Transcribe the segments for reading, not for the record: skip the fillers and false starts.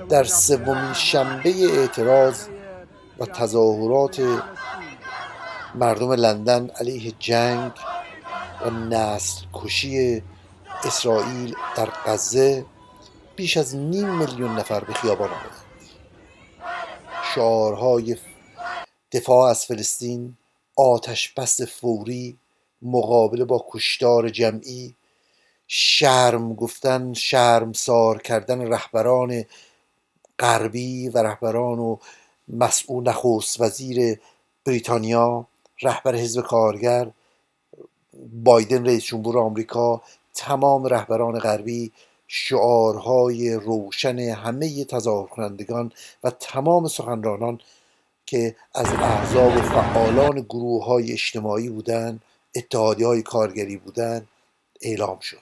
در سومین شنبه اعتراض و تظاهرات مردم لندن علیه جنگ و نسل کشی اسرائیل در غزه بیش از 500,000 نفر به خیابان آمدند. شعارهای دفاع از فلسطین، آتش بس فوری، مقابله با کشتار جمعی، شرم گفتن، شرمسار کردن رهبران غربی و رهبران و مسئول نخست وزیر بریتانیا، رهبر حزب کارگر، بایدن رئیس جمهور آمریکا، تمام رهبران غربی، شعارهای روشن همه تظاهر کنندگان و تمام سخنرانان که از احزاب و فعالان گروه های اجتماعی بودند، اتحادیه های کارگری بودند، اعلام شد.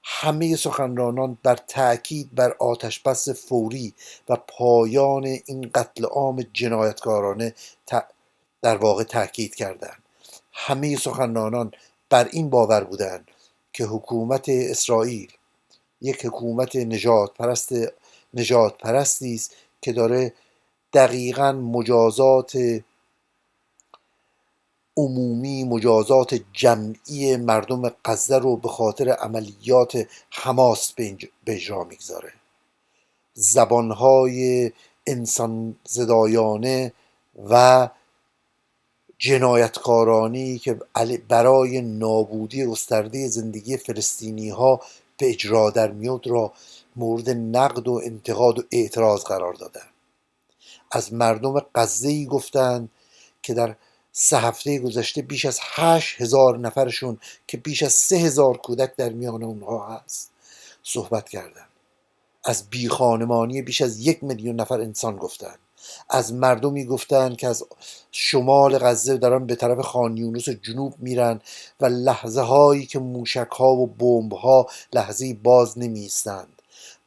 همه سخنرانان بر تأکید بر آتش بس فوری و پایان این قتل عام جنایتکارانه در واقع تأکید کردند. همه سخنرانان بر این باور بودند که حکومت اسرائیل یک حکومت نجات پرستی است که داره دقیقاً مجازات عمومی، مجازات جمعی مردم غزه رو به خاطر عملیات حماس به اجرا میگذاره. زبانهای انسان زدایانه و جنایتکارانی که برای نابودی گسترده زندگی فلسطینی ها به اجرا در میاد را مورد نقد و انتقاد و اعتراض قرار دادند. از مردم غزه‌ای گفتند که در 3 هفته گذشته بیش از 8,000 نفرشون که بیش از 3,000 کودک در میان اونها هست صحبت کردند. از بیخانمانی بیش از 1,000,000 نفر انسان گفتند. از مردمی گفتند که از شمال غزه دارن به طرف خان یونس جنوب میرن و لحظه هایی که موشک ها و بمب ها لحظه‌ای باز نمی ایستند.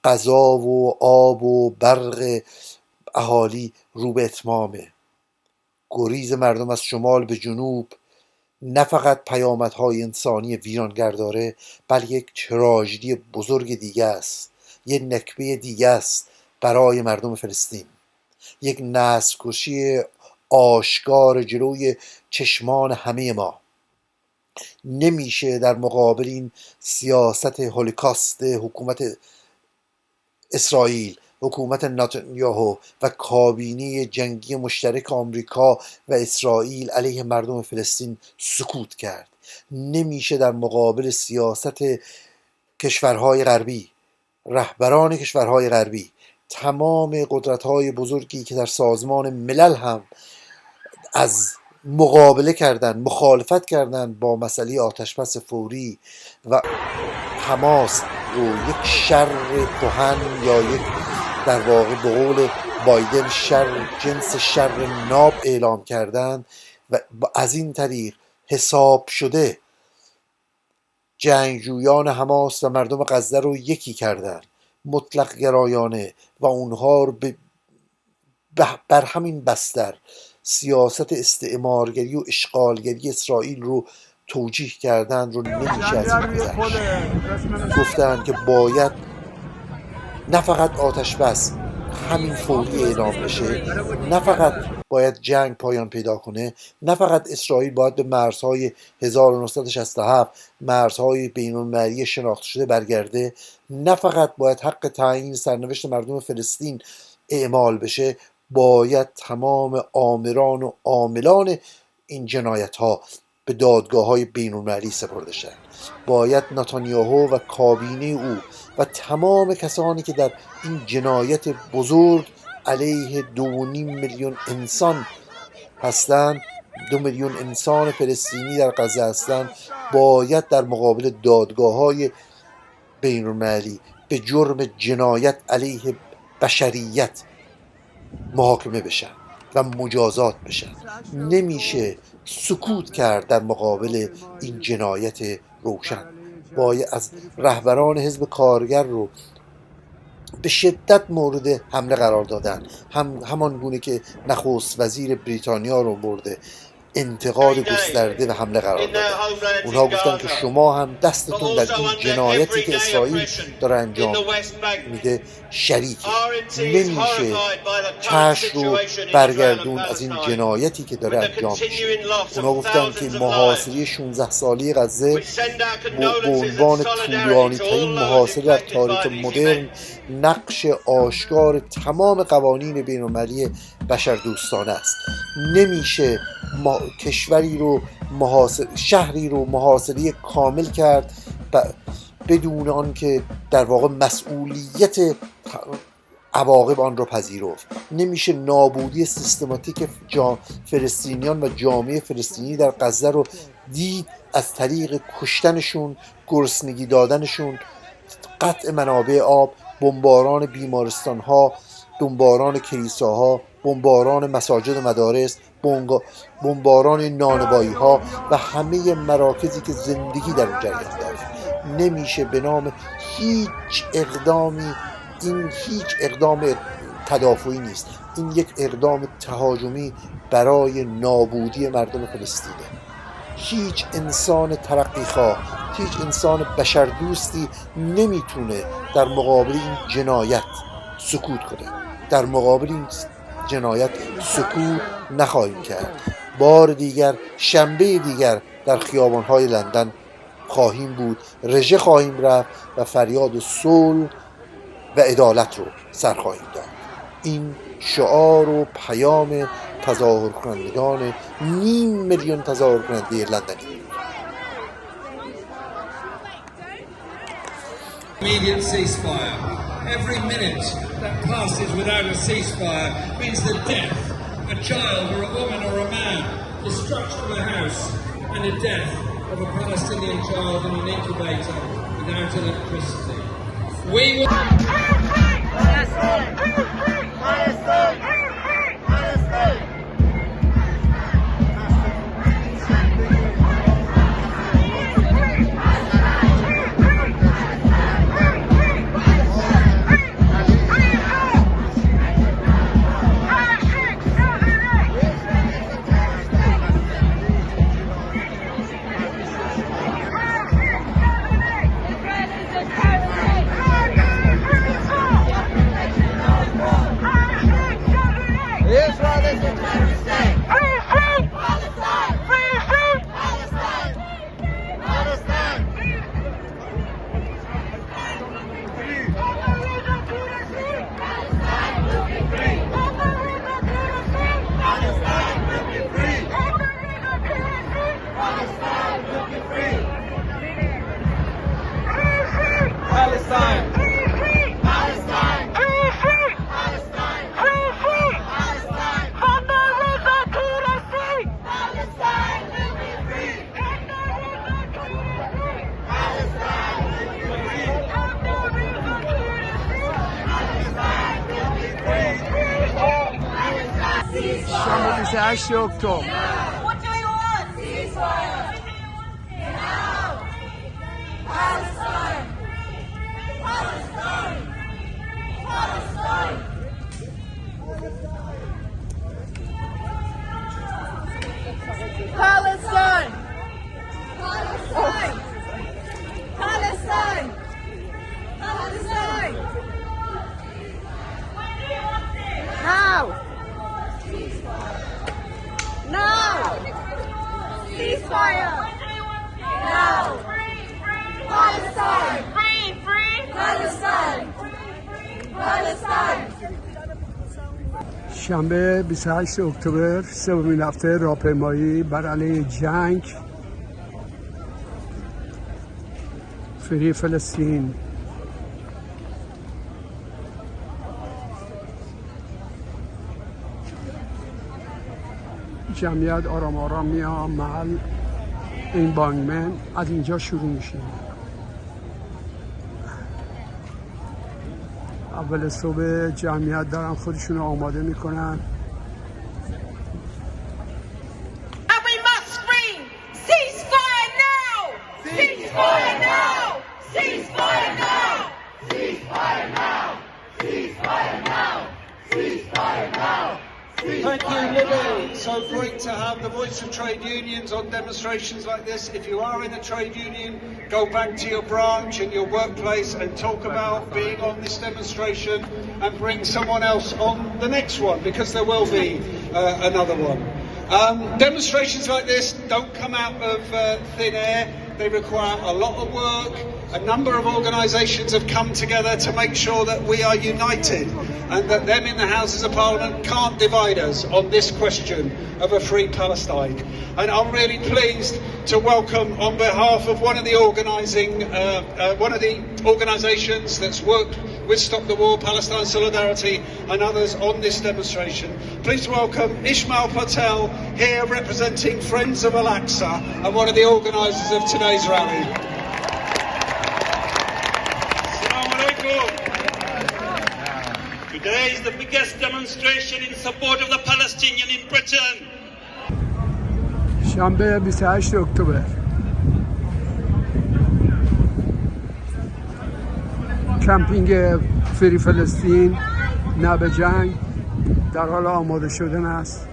غذا و آب و برق اهالی رو به اتمامه. گریز مردم از شمال به جنوب نه فقط پیامدهای انسانی ویرانگر داره، بلکه یک تراژدی بزرگ دیگه است، یک نکبه دیگه است برای مردم فلسطین، یک نسل کشی آشکار جلوی چشمان همه ما. نمیشه در مقابل این سیاست هولوکاست حکومت اسرائیل، حکومت نتانیاهو و کابینه جنگی مشترک آمریکا و اسرائیل علیه مردم فلسطین سکوت کرد. نمیشه در مقابل سیاست کشورهای غربی، رهبران کشورهای غربی، تمام قدرت‌های بزرگی که در سازمان ملل هم از مقابله کردن، مخالفت کردن با مسئله آتش بس فوری و حماس رو یک شر کهن یا یک در واقع به قول بایدن جنس شر ناب اعلام کردن و از این طریق حساب شده جنگجویان حماس و مردم غزه رو یکی کردن مطلق گرایانه و اونها رو بر همین بستر سیاست استعمارگری و اشغالگری اسرائیل رو توجیه کردن رو نمیشه از این گذشت. گفتن که باید نه فقط آتش بس همین فوری اعلام بشه، نه فقط باید جنگ پایان پیدا کنه، نه فقط اسرائیل باید به مرزهای 1967 مرزهای بین‌المللی شناخته شده برگرده، نه فقط باید حق تعیین سرنوشت مردم فلسطین اعمال بشه، باید تمام آمران و عاملان این جنایت ها به دادگاه های بین‌المللی سپرده شد. باید نتانیاهو و کابینه او و تمام کسانی که در این جنایت بزرگ علیه 2.5 میلیون انسان هستند، 2 میلیون انسان فلسطینی در غزه هستند، باید در مقابل دادگاه های بین‌المللی به جرم جنایت علیه بشریت محاکمه بشن و مجازات بشن. نمیشه سکوت کرد در مقابل این جنایت روشن. باید از رهبران حزب کارگر رو به شدت مورد حمله قرار دادن، همان گونه که نخست وزیر بریتانیا رو مورد انتقاد گسترده و حمله قرار دادن. اونها گفتن که شما هم دستتون در این جنایتی که اسرائیل داره انجام میده شریکه. نمیشه چشم رو برگردون از این جنایتی که داره انجام میشه. اونها گفتن که محاصره 16 ساله غزه به عنوان طولانی ترین محاصره در تاریخ مدرن نقش آشکار تمام قوانین بین‌المللی بشردوستانه است. نمیشه کشوری رو شهری رو محاصره کامل کرد بدون آن که در واقع مسئولیت عواقب آن را پذیرفت. نمیشه نابودی سیستماتیک فلسطینیان و جامعه فلسطینی در غزه رو دید از طریق کشتنشون، گرسنگی دادنشون، قطع منابع آب، بمباران بیمارستان‌ها، بمباران کلیساها، بمباران مساجد و مدارس، بمباران نانوایی‌ها و همه مراکزی که زندگی در اون جریان داره. نمیشه به نام هیچ اقدامی، این هیچ اقدام تدافعی نیست، این یک اقدام تهاجمی برای نابودی مردم فلسطینه. هیچ انسان ترقیخواه، هیچ انسان بشردوستی نمیتونه در مقابل این جنایت سکوت کنه. در مقابل این جنایت سکوت نخواهیم کرد. بار دیگر، شنبه دیگر در خیابان‌های لندن خواهیم بود، رژه خواهیم رفت و فریاد صلح و عدالت رو سر خواهیم داد. این شعار و پیام تظاهر کنندگان 500,000 میلیون تظاهر کننده لندنی. Immediate ceasefire. Every minute that passes without a ceasefire means the death, a child or a woman or a man, destruction of a house, and the death of a Palestinian child in an incubator without electricity. We will... شنبه 28 اکتبر. Palestine! Palestine! Palestine! Palestine! Now! Now! Ceasefire! Now! Palestine! Free! Free! Palestine! Palestine! شنبه 28 اکتبر، سومین هفته راهپیمایی بر علیه جنگ فوری فلسطین. جمعیت آرام آرام میاد محل این بانگمن، از اینجا شروع میشه. اول صبح جمعیت دارن خودشون رو آماده میکنن. Thank you, Libby. So great to have the voice of trade unions on demonstrations like this. If you are in a trade union, go back to your branch and your workplace and talk about being on this demonstration and bring someone else on the next one, because there will be another one. Demonstrations like this don't come out of thin air. They require a lot of work. A number of organisations have come together to make sure that we are united and that them in the Houses of Parliament can't divide us on this question of a free Palestine. And I'm really pleased to welcome, on behalf of one of the organisations that's worked with Stop the War, Palestine Solidarity and others on this demonstration. Please welcome Ismail Patel, here representing Friends of Al-Aqsa and one of the organisers of today's rally. Today is the biggest demonstration in support of the Palestinians in Britain. شنبه 28 اکتبر کمپینگ فری فلسطین نه به جنگ در حال آماده شدن است.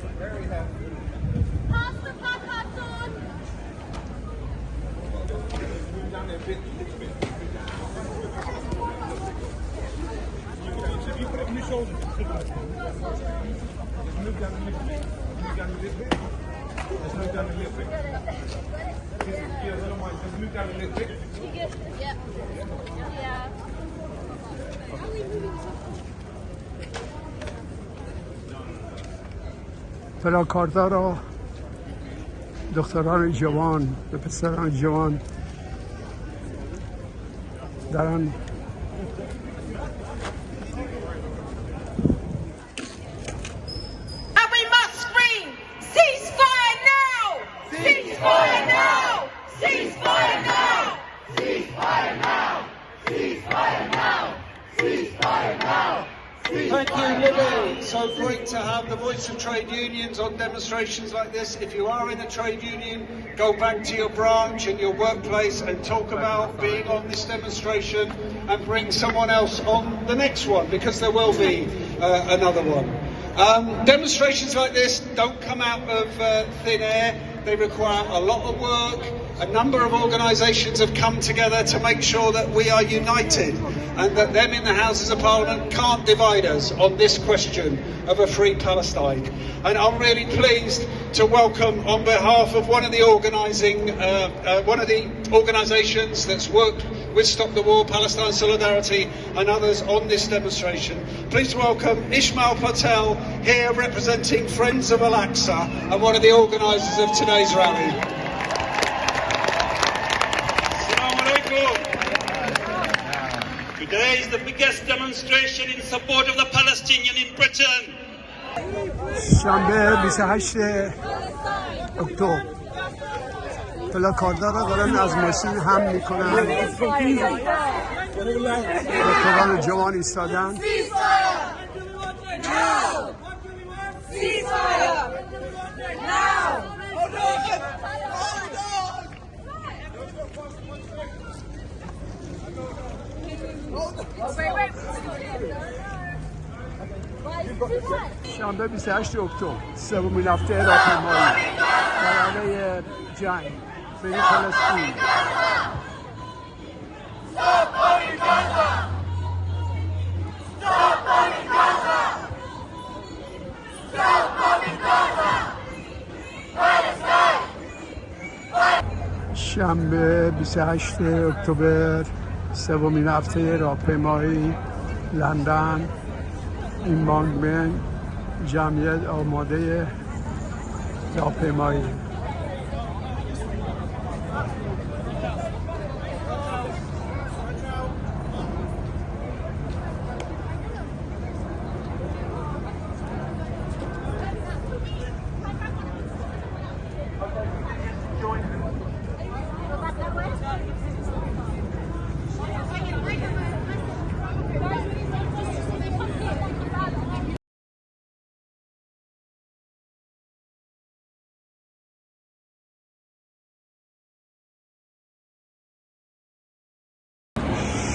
پلاکاردها را دختران جوان و پسران جوان دارن Thank you, Libby. So great to have the voice of trade unions on demonstrations like this. If you are in a trade union, go back to your branch and your workplace and talk about being on this demonstration and bring someone else on the next one, because there will be another one. Demonstrations like this don't come out of thin air. They require a lot of work. A number of organisations have come together to make sure that we are united and that them in the Houses of Parliament can't divide us on this question of a free Palestine. And I'm really pleased to welcome, on behalf of one of the organisations that's worked with Stop the War, Palestine Solidarity and others on this demonstration. Please welcome Ismail Patel, here representing Friends of Al-Aqsa and one of the organisers of today's rally. Today is the biggest demonstration in support of the Palestinians in Britain. شنبه 28 اکتبر پلاکاردها را دارن از ماشین هم میکنن. دختران جوان ایستادن. شنبه 28 اکتبر سومین هفته راهپیمایی در علیه جنگ فری فلسطین. شنبه 28 اکتبر سومین هفته راهپیمایی لندن، اینبانگمن، جمعیت آماده راهپیمایی.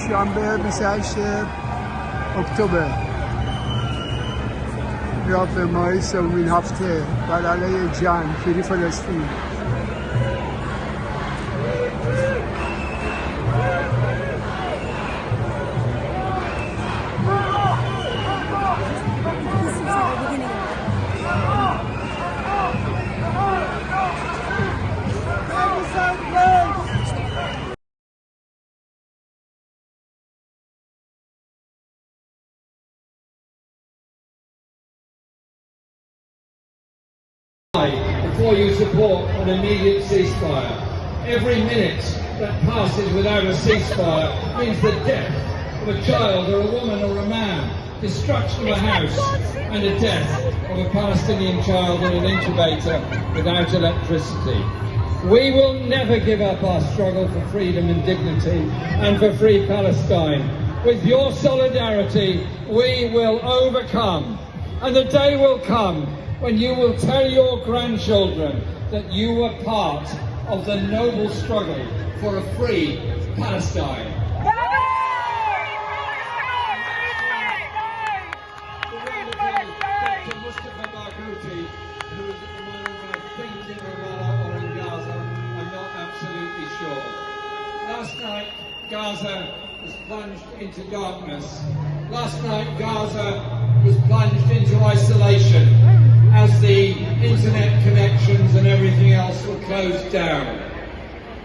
شنبه 28 اکتبر راهپیمایی سومین هفته بر علیه جنگ فری فلسطین. Before you support an immediate ceasefire. Every minute that passes without a ceasefire means the death of a child or a woman or a man, destruction of a house, and the death of a Palestinian child in an incubator without electricity. We will never give up our struggle for freedom and dignity and for free Palestine. With your solidarity, we will overcome, and the day will come when you will tell your grandchildren that you were part of the noble struggle for a free Palestine. Last night, Gaza was plunged into darkness. Last night, Gaza was plunged into isolation as the internet connections and everything else were closed down.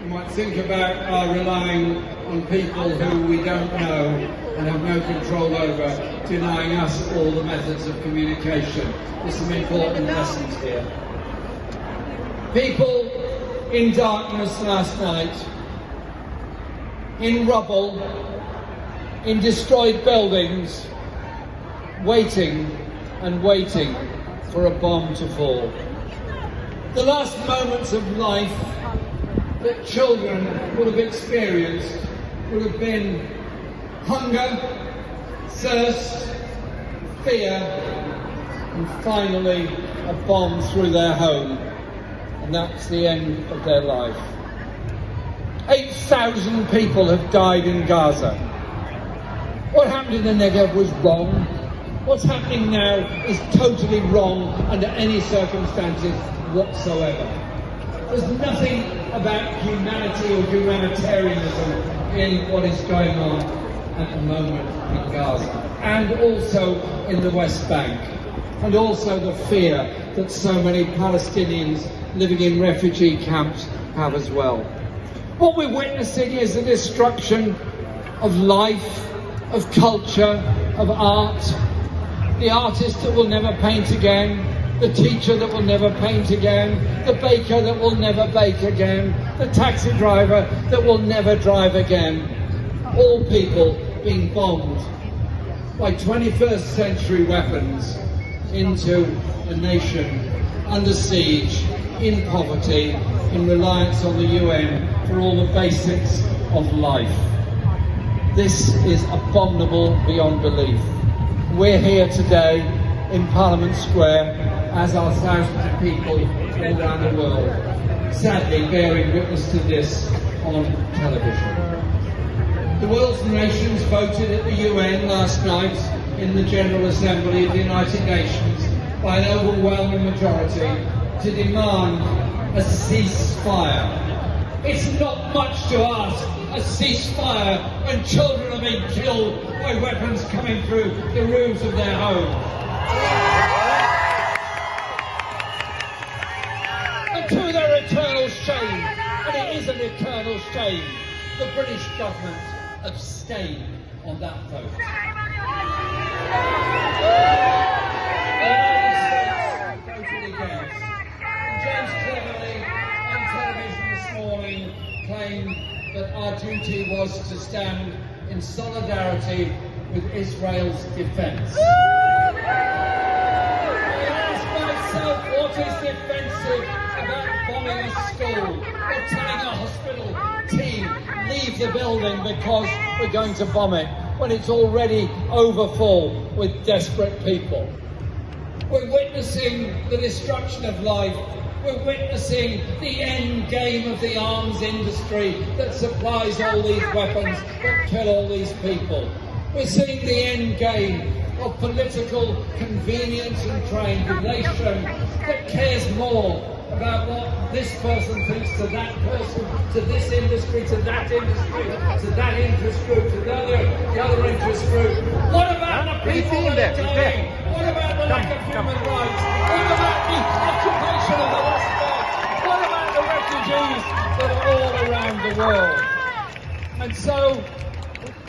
You might think about our relying on people who we don't know and have no control over, denying us all the methods of communication. There's some important lessons here. People in darkness last night, in rubble, in destroyed buildings, waiting and waiting for a bomb to fall. The last moments of life that children would have experienced would have been hunger, thirst, fear, and finally a bomb through their home. And that's the end of their life. 8,000 people have died in Gaza. What happened in the Negev was wrong. What's happening now is totally wrong under any circumstances whatsoever. There's nothing about humanity or humanitarianism in what is going on at the moment in Gaza, and also in the West Bank, and also the fear that so many Palestinians living in refugee camps have as well. What we're witnessing is the destruction of life, of culture, of art. The artist that will never paint again, the teacher that will never paint again, the baker that will never bake again, the taxi driver that will never drive again. All people being bombed by 21st century weapons into a nation under siege, in poverty, in reliance on the UN for all the basics of life. This is abominable beyond belief. We're here today in Parliament Square, as are thousands of people all around the world, sadly bearing witness to this on television. The world's nations voted at the UN last night in the General Assembly of the United Nations by an overwhelming majority to demand a ceasefire. It's not much to ask, a ceasefire when children are being killed by weapons coming through the roofs of their homes. And to their eternal shame, and it is an eternal shame, the British government abstained on that vote. The United States voted against. And James cleverly on television this morning claimed that our duty was to stand in solidarity with Israel's defence. I ask myself, what is defensive about bombing a school or telling a hospital team leave the building because we're going to bomb it when it's already overfull with desperate people? We're witnessing the destruction of life. We're witnessing the end game of the arms industry that supplies all these weapons that kill all these people. We're seeing the end game of political convenience and triangulation that cares more about what this person thinks to that person, to this industry, to that industry, to that interest group, to the other interest group. What about the people that are dying? What about the lack of human rights? What about the occupation of the West Bank? What about the refugees that are all around the world? And so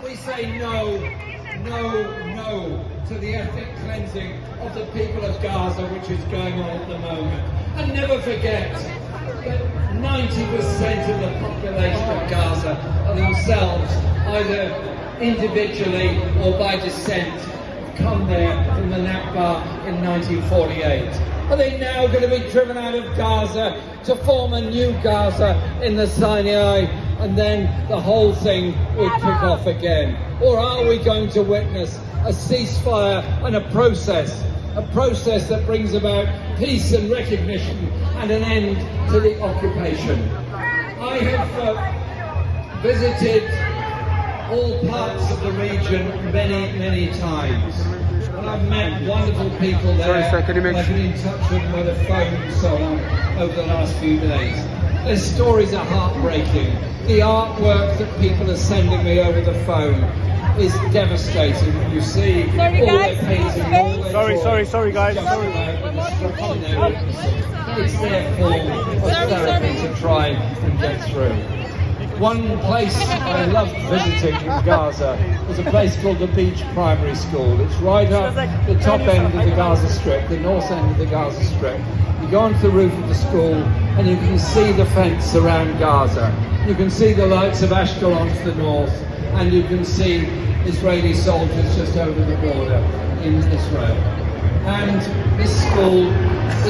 we say no, no, no to the ethnic cleansing of the people of Gaza, which is going on at the moment. And never forget that 90% of the population of Gaza are themselves, either individually or by descent, come there from the Nakba in 1948. Are they now going to be driven out of Gaza to form a new Gaza in the Sinai, and then the whole thing will kick off again? Or are we going to witness a ceasefire and a process that brings about peace and recognition and an end to the occupation? I have visited all parts of the region many, many times. And I've met wonderful people there. I've been in touch with them by the phone and so on over the last few days. Their stories are heartbreaking. The artwork that people are sending me over the phone is devastating. You see all their painting, all their Sorry, guys. It's their form of therapy to try and get through. One place I loved visiting in Gaza was a place called the Beach Primary School. It's right up the top end of the Gaza Strip, the north end of the Gaza Strip. You go onto the roof of the school and you can see the fence around Gaza. You can see the lights of Ashkelon to the north, and you can see Israeli soldiers just over the border in Israel. And this school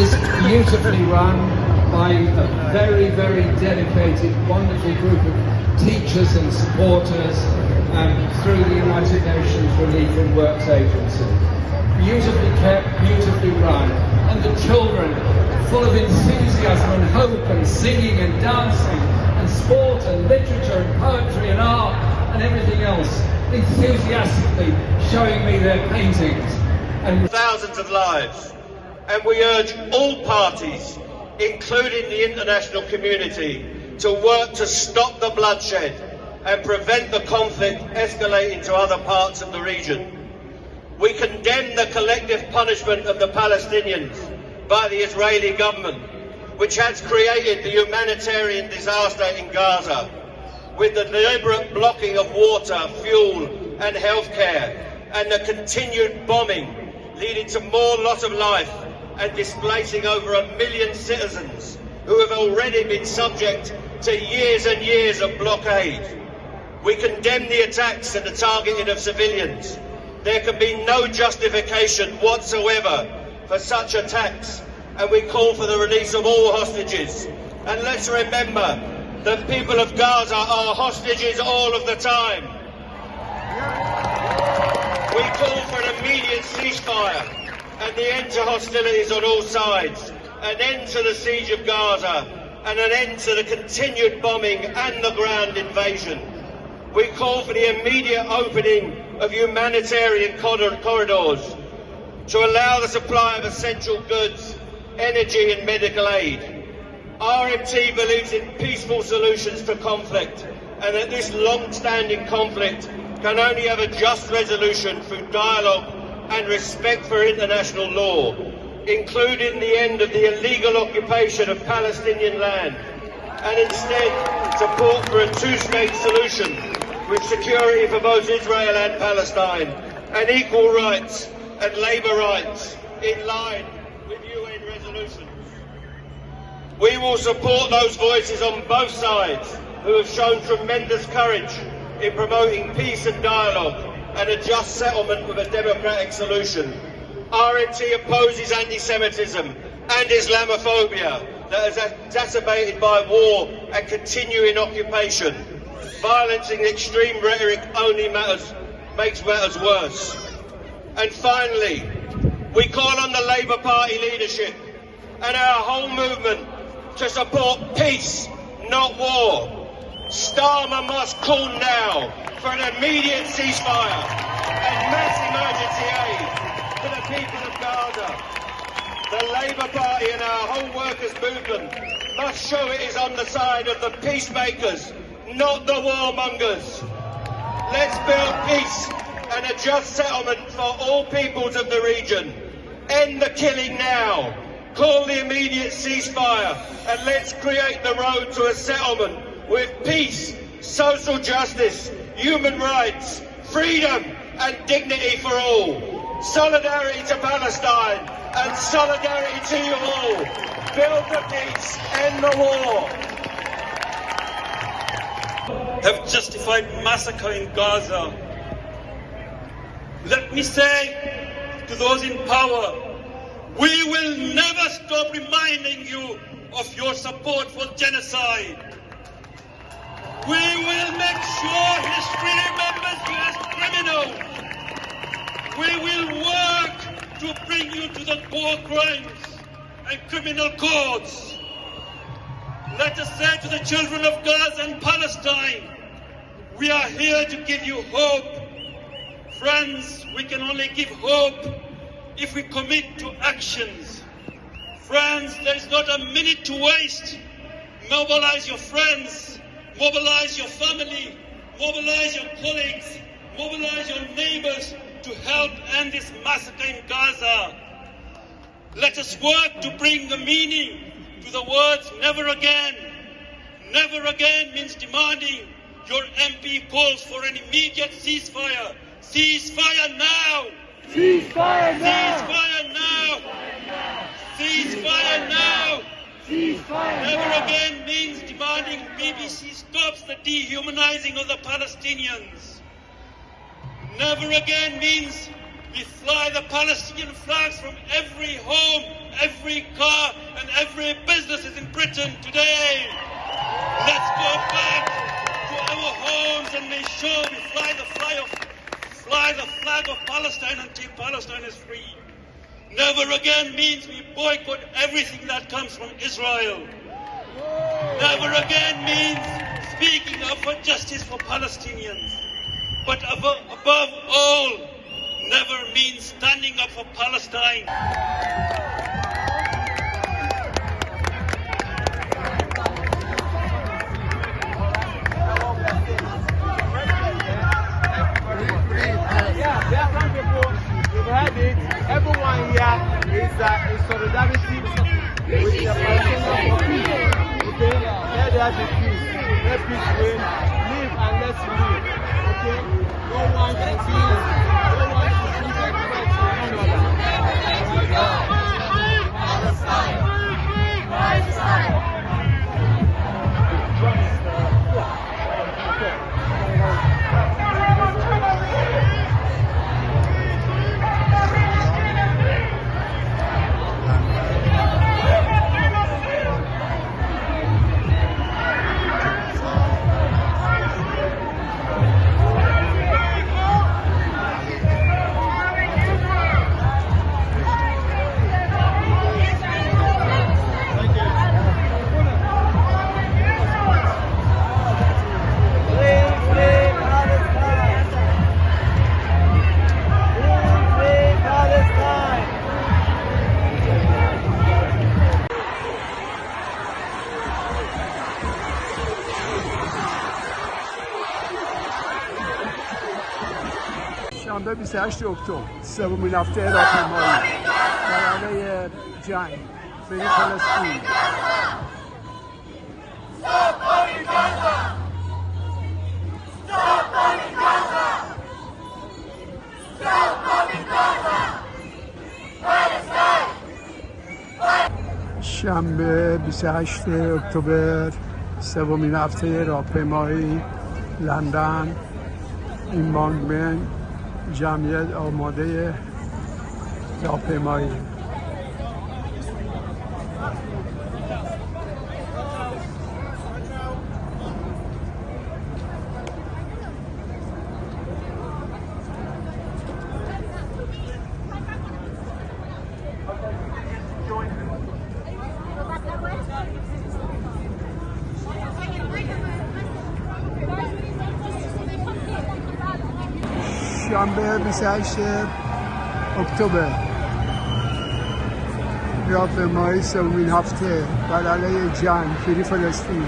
is beautifully run by a very, very dedicated, wonderful group of teachers and supporters through the United Nations Relief and Works Agency. Beautifully kept, beautifully run, and the children full of enthusiasm and hope and singing and dancing and sport and literature and poetry and art and everything else, enthusiastically showing me their paintings. And thousands of lives. And we urge all parties, including the international community, to work to stop the bloodshed and prevent the conflict escalating to other parts of the region. We condemn the collective punishment of the Palestinians by the Israeli government, which has created the humanitarian disaster in Gaza, with the deliberate blocking of water, fuel and healthcare, and the continued bombing leading to more loss of life and displacing over 1 million citizens who have already been subject to years and years of blockade. We condemn the attacks and the targeting of civilians. There can be no justification whatsoever for such attacks, and we call for the release of all hostages. And let's remember, the people of Gaza are hostages all of the time. We call for an immediate ceasefire and the end to hostilities on all sides, an end to the siege of Gaza, and an end to the continued bombing and the ground invasion. We call for the immediate opening of humanitarian corridors to allow the supply of essential goods, energy and medical aid. RMT believes in peaceful solutions to conflict, and that this long-standing conflict can only have a just resolution through dialogue and respect for international law, including the end of the illegal occupation of Palestinian land, and instead support for a two-state solution with security for both Israel and Palestine, and equal rights and labour rights in line with UN resolutions. We will support those voices on both sides who have shown tremendous courage in promoting peace and dialogue and a just settlement with a democratic solution. RMT opposes anti-Semitism and Islamophobia that is exacerbated by war and continuing occupation. Violence and extreme rhetoric only makes matters worse. And finally, we call on the Labour Party leadership and our whole movement to support peace, not war. Starmer must call now for an immediate ceasefire. and mass emergency aid to the people of Gaza. The Labour Party and our whole workers' movement must show it is on the side of the peacemakers, not the warmongers. Let's build peace and a just settlement for all peoples of the region. End the killing now. Call the immediate ceasefire and let's create the road to a settlement with peace, social justice, human rights, freedom and dignity for all. Solidarity to Palestine and solidarity to you all. Build the peace, end the war. Have justified massacre in Gaza. Let me say to those in power, we will never stop reminding you of your support for genocide. We will make sure history remembers you as criminals. We will work to bring you to the war crimes and criminal courts. Let us say to the children of Gaza and Palestine, we are here to give you hope. Friends, we can only give hope if we commit to actions. Friends, there is not a minute to waste. Mobilize your friends, mobilize your family, mobilize your colleagues, mobilize your neighbors to help end this massacre in Gaza. Let us work to bring the meaning to the words never again. Never again means demanding your MP calls for an immediate ceasefire. Ceasefire now! Ceasefire now! Ceasefire now! Ceasefire now! Ceasefire Never now! again means demanding BBC stops the dehumanizing of the Palestinians. Never again means we fly the Palestinian flags from every home, every car and every business in Britain today. Let's go back to our homes and make sure we fly the flag of Palestine until Palestine is free. Never again means we boycott everything that comes from Israel. Never again means speaking up for justice for Palestinians. But above all, never means standing up for Palestine. We've had it. Everyone here is in solidarity with the Palestinian people. Okay? Let there be peace. Let peace reign. Live and let's live. Okay? No one can be شنبه 28 اکتبر سومین هفته راهپیمایی برای جنگ فوری فلسطین. شنبه 28 اکتبر سومین هفته راهپیمایی لندن. این بانگمن جمعیت آماده راهپیمایی. شنبه 28 اکتبر راهپیمایی سومین هفته بر علیه جنگ فری فلسطین.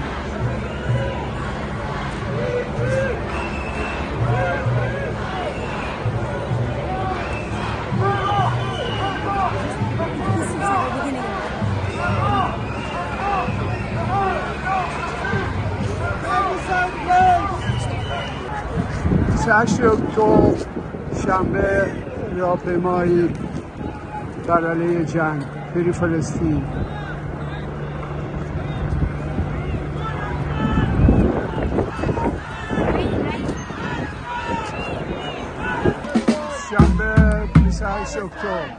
اکتبر شنبه راهپیمایی بر علیه جنگ فری فلسطین. شنبه 28 اکتبر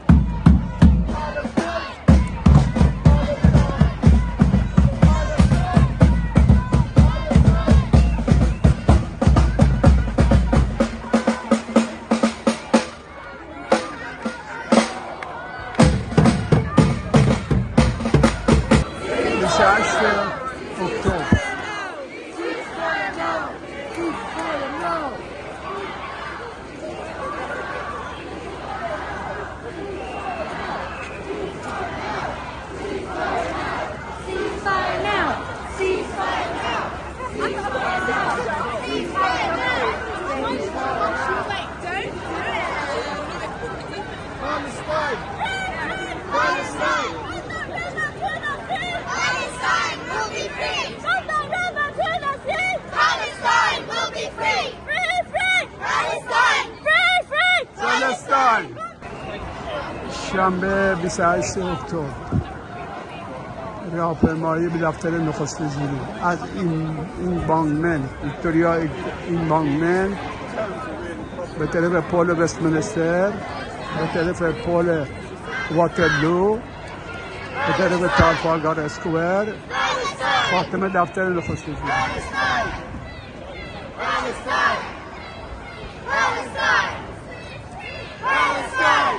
شنبه 28 اکتبر راهپیمایی به دفتر نخست وزیری از این بانگمن ویکتوریا این بانگمن به طرف پل وستمنستر، به طرف پل واترلو، به طرف ترافالگار اسکوئر، خاتمه دفتر نخست وزیری. Palestine, Palestine, Palestine.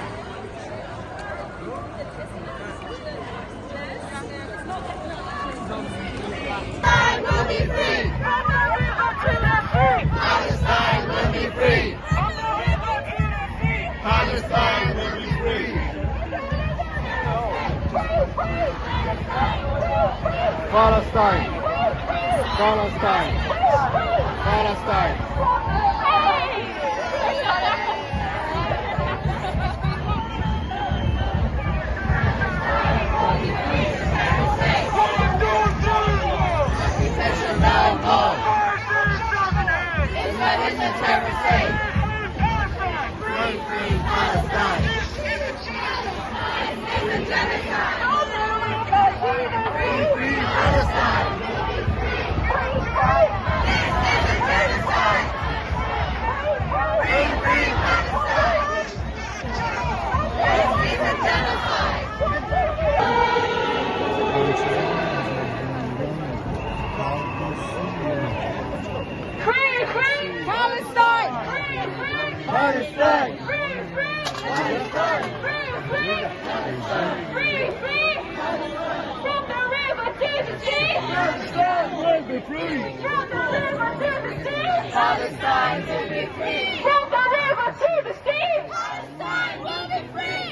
Palestine will be free. From the river to the sea. Palestine will be free.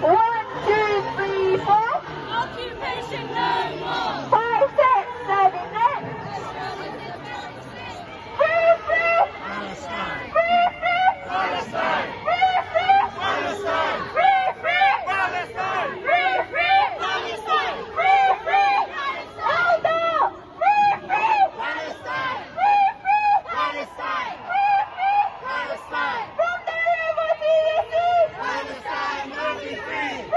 1, 2, 3, 4. Occupation no more. 5, 6, 7, 8. Free, free. Palestine. Free, free. Palestine. Free, free. Palestine. Free, free. Palestine. Free, free. Palestine. Free, free. Hold on. Free, free. Palestine. Free, free. Palestine. Free, free. Palestine. From the river to the sea. Palestine will be free.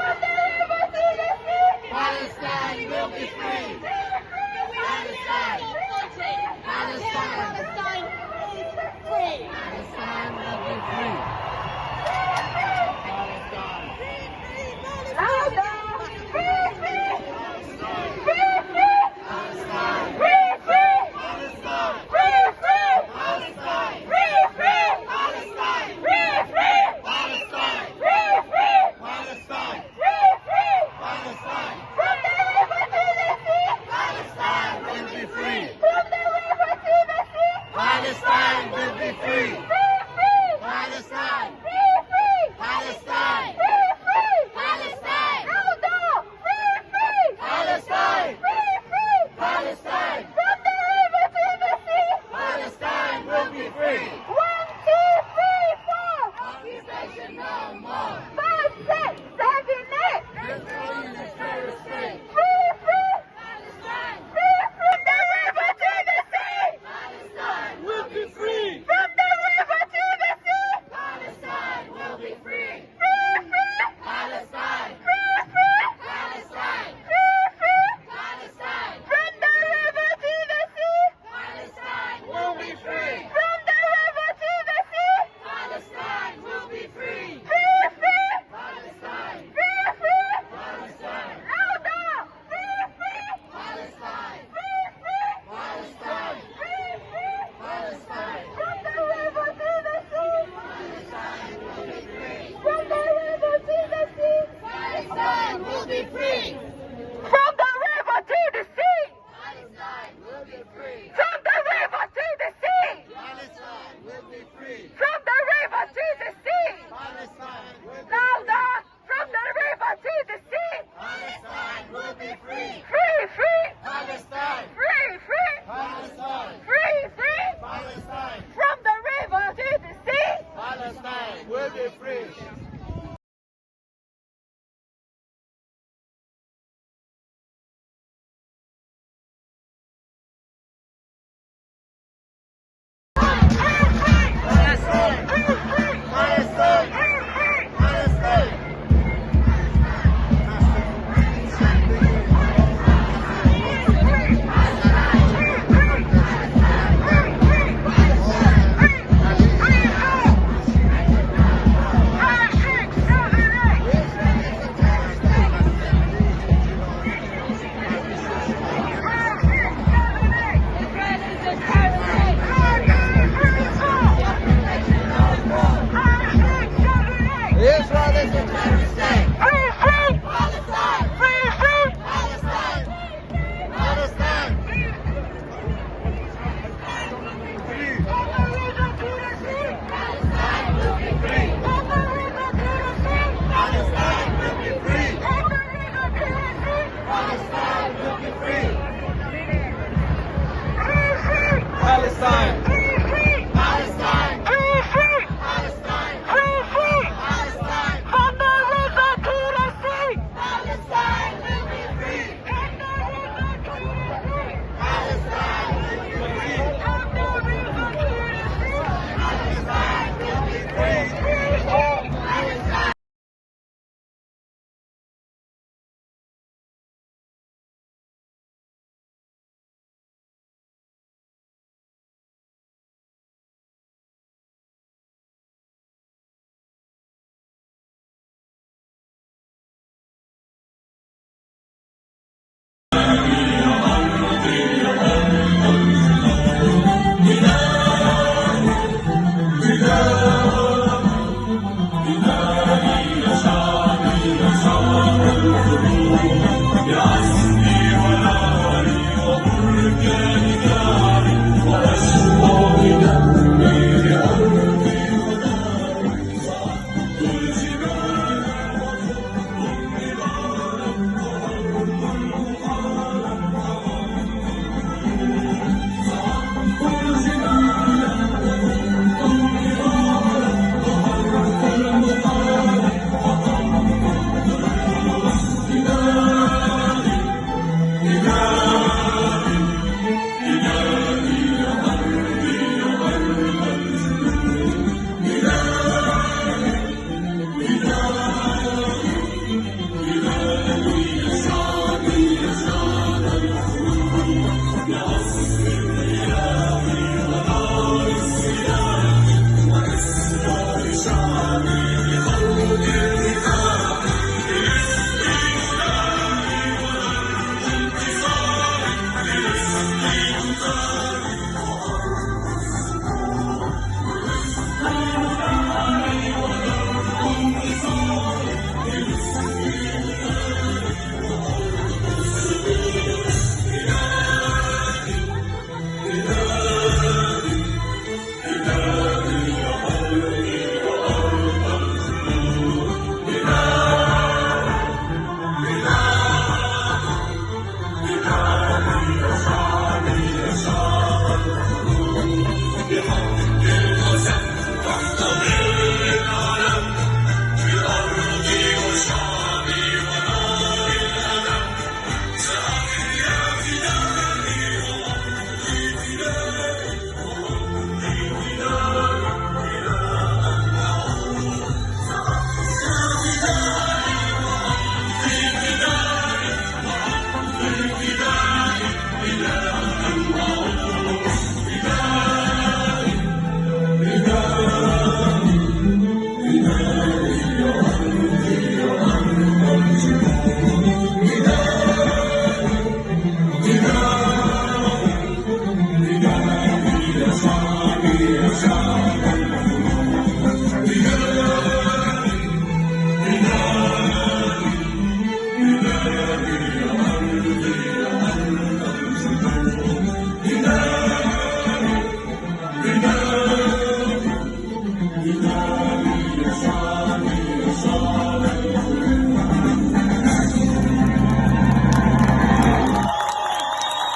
شعار